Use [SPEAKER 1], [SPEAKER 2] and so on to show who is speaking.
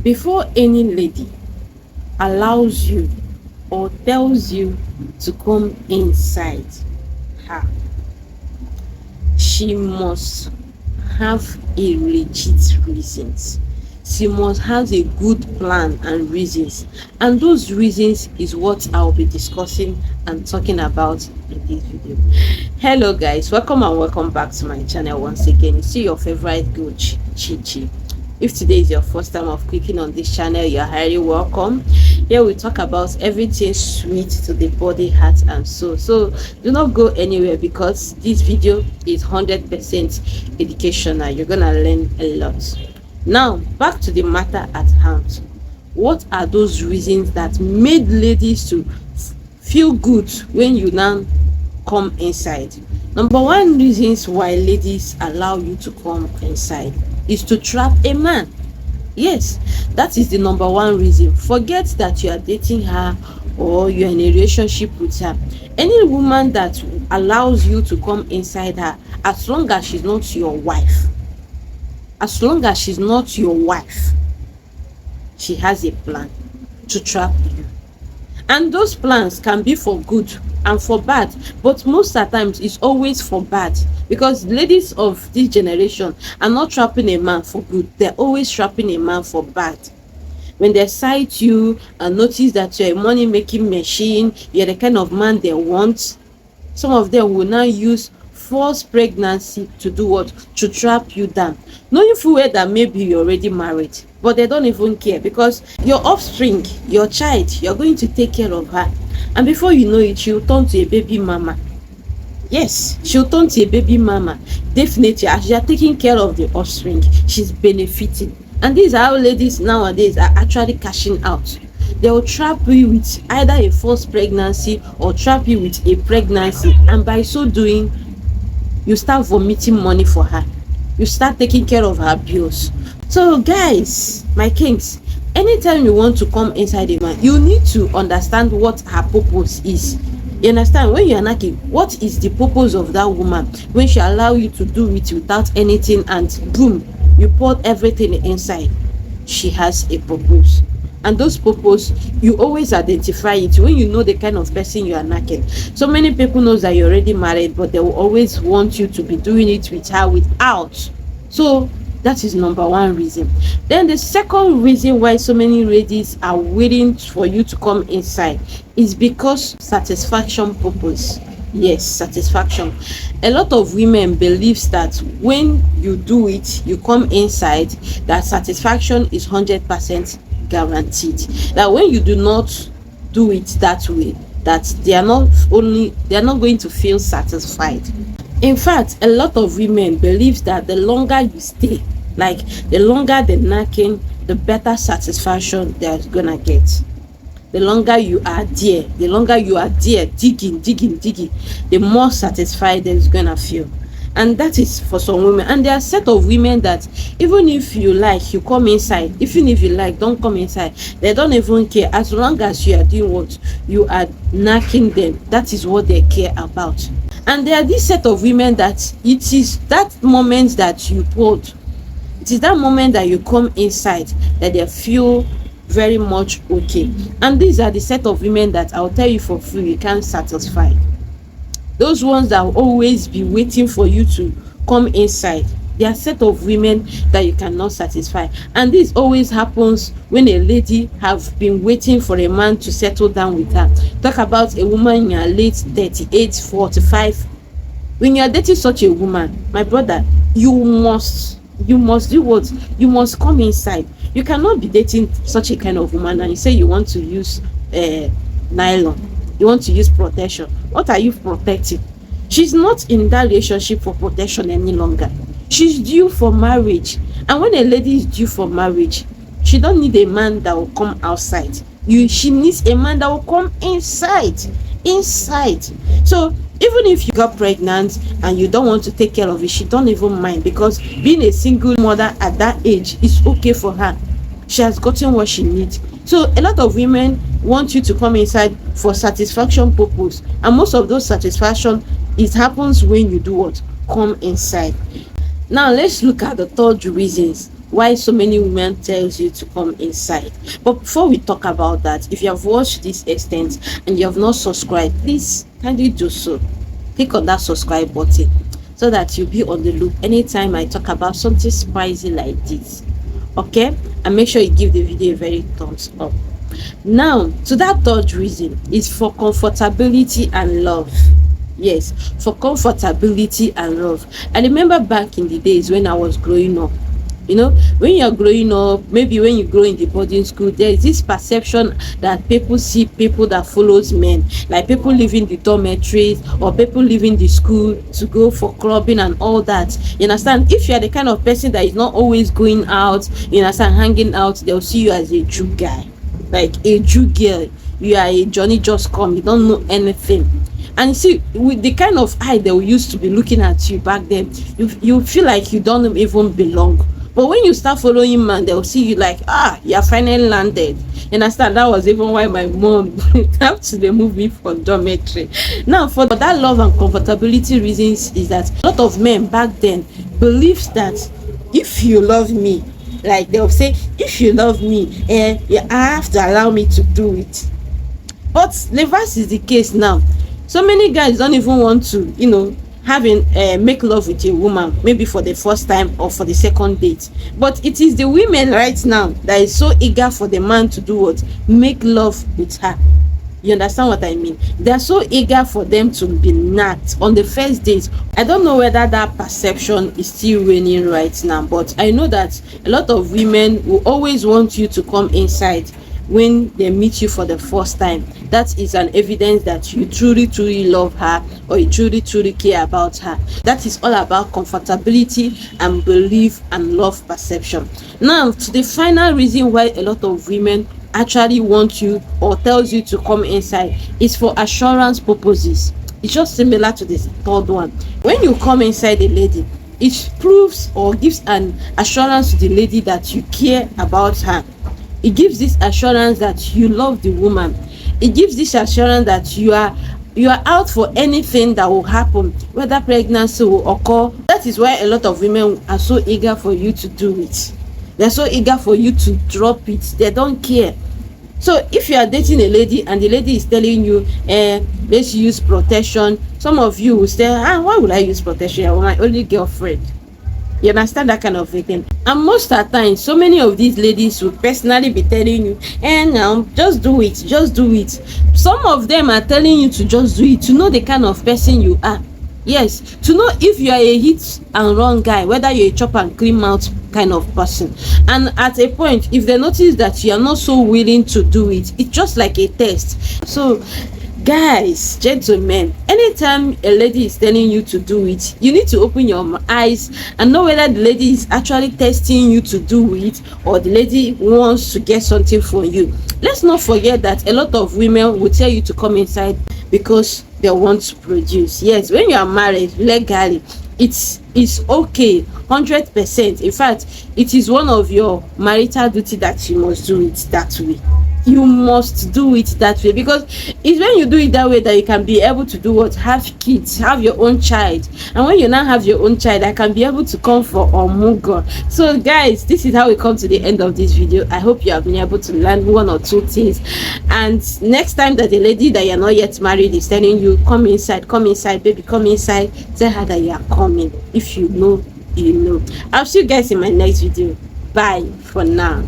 [SPEAKER 1] Before any lady allows you or tells you to come inside her, she must have a legit reasons. She must have a good plan and reasons, and those reasons is what I'll be discussing and talking about in this video. Hello guys, welcome and welcome back to my channel once again. You see your favorite girl Chi. If today is your first time of clicking on this channel, you're highly welcome. Here we talk about everything sweet to the body, heart and soul. So do not go anywhere because this video is 100% educational. You're gonna learn a lot. Now back to the matter at hand. What are those reasons that made ladies to feel good when you now come inside? Number one reasons why ladies allow you to come inside is to trap a man. Yes, that is the number one reason. Forget that you are dating her or you're in a relationship with her. Any woman that allows you to come inside her, as long as she's not your wife, she has a plan to trap you. And those plans can be for good and for bad, but most of the times it's always for bad, because ladies of this generation are not trapping a man for good, they're always trapping a man for bad. When they sight you and notice that you're a money making machine, you're the kind of man they want, some of them will now use forced pregnancy to do what? To trap you down, knowing full well that maybe you're already married, but they don't even care, because your offspring, your child, you're going to take care of her, and before you know it, she'll turn to a baby mama. Yes, she'll turn to a baby mama. Definitely, as you're taking care of the offspring, she's benefiting. And these are how ladies nowadays are actually cashing out. They will trap you with either a forced pregnancy or trap you with a pregnancy, and by so doing, you start vomiting money for her, you start taking care of her bills. So guys, my kings, anytime you want to come inside a man, you need to understand what her purpose is. You understand? When you are knocking, what is the purpose of that woman when she allow you to do it without anything, and boom, you pour everything inside? She has a purpose, and those purpose, you always identify it when you know the kind of person you are knocking. So many people knows that you're already married, but they will always want you to be doing it with her without. So that is number one reason. Then the second reason why so many ladies are waiting for you to come inside is because satisfaction purpose. Yes, satisfaction. A lot of women believes that when you do it, you come inside, that satisfaction is 100% guaranteed. That when you do not do it that way, that they are not going to feel satisfied. In fact, a lot of women believes that the longer you stay, like the longer the knocking, the better satisfaction they're gonna get. The longer you are there, digging, the more satisfied they're gonna feel. And that is for some women. And there are a set of women that even if you like, you come inside. Even if you like, don't come inside. They don't even care. As long as you are doing what? You are knocking them. That is what they care about. And there are this set of women that it is that moment that you put, it is that moment that you come inside that they feel very much okay. And these are the set of women that I'll tell you for free, you can't satisfy. Those ones that will always be waiting for you to come inside, they are set of women that you cannot satisfy. And this always happens when a lady have been waiting for a man to settle down with her. Talk about a woman in her late 38, 45. When you are dating such a woman, my brother, you must do what? You must come inside. You cannot be dating such a kind of woman and you say you want to use nylon, you want to use protection. What are you protecting? She's not in that relationship for protection any longer. She's due for marriage. And when a lady is due for marriage, she don't need a man that will come outside. She needs a man that will come inside. So even if you got pregnant and you don't want to take care of it, she don't even mind, because being a single mother at that age is okay for her. She has gotten what she needs. So a lot of women want you to come inside for satisfaction purpose, and most of those satisfaction, it happens when you do what? Come inside. Now let's look at the third reasons why so many women tells you to come inside. But before we talk about that, if you have watched this extent and you have not subscribed, please kindly do so. Click on that subscribe button so that you'll be on the loop anytime I talk about something spicy like this. Okay, and make sure you give the video a very thumbs up. Now to that third reason is for comfortability and love. Yes, for comfortability and love. I remember back in the days when I was growing up, you know, when you're growing up, maybe when you grow in the boarding school, there is this perception that people see people that follows men, like people leaving the dormitories or people leaving the school to go for clubbing and all that. You understand? If you are the kind of person that is not always going out, you understand, hanging out, they'll see you as a Jew guy, like a Jew girl. You are a Johnny just come, you don't know anything. And you see, with the kind of eye they used to be looking at you back then, you feel like you don't even belong. But when you start following man, they'll see you like, you're finally landed. You understand? That was even why my mom had to move me from dormitory. Now, for that love and comfortability reasons, is that a lot of men back then believes that if you love me, like they'll say, if you love me, you have to allow me to do it. But the reverse is the case now. So many guys don't even want to, make love with a woman, maybe for the first time or for the second date. But it is the women right now that is so eager for the man to do what? Make love with her. You understand what I mean? They are so eager for them to be knocked on the first date. I don't know whether that perception is still reigning right now, but I know that a lot of women will always want you to come inside when they meet you for the first time. That is an evidence that you truly love her, or you truly care about her. That is all about comfortability and belief and love perception. Now to the final reason why a lot of women actually want you or tells you to come inside is for assurance purposes. It's just similar to this third one. When you come inside a lady, it proves or gives an assurance to the lady that you care about her. It gives this assurance that you love the woman. It gives this assurance that you are out for anything that will happen, whether pregnancy will occur. That is why a lot of women are so eager for you to do it. They're so eager for you to drop it. They don't care. So if you are dating a lady and the lady is telling you, let's use protection, some of you will say, why would I use protection? I'm my only girlfriend. You understand that kind of thing? And most of the time, so many of these ladies will personally be telling you, now just do it, just do it. Some of them are telling you to just do it, to know the kind of person you are. Yes, to know if you are a hit and run guy, whether you're a chop and clean mouth kind of person. And at a point, if they notice that you are not so willing to do it, it's just like a test. So guys, gentlemen, anytime a lady is telling you to do it, you need to open your eyes and know whether the lady is actually testing you to do it, or the lady wants to get something from you. Let's not forget that a lot of women will tell you to come inside because they want to produce. Yes, when you are married legally, it's okay, 100%. In fact, it is one of your marital duty that you must do it that way. You must do it that way, because it's when you do it that way that you can be able to do what? Have kids, have your own child. And when you now have your own child, I can be able to come for omugo. So guys, this is how we come to the end of this video. I hope you have been able to learn one or two things. And next time that the lady that you're not yet married is telling you, come inside, baby, come inside, tell her that you are coming. If you know, you know. I'll see you guys in my next video. Bye for now.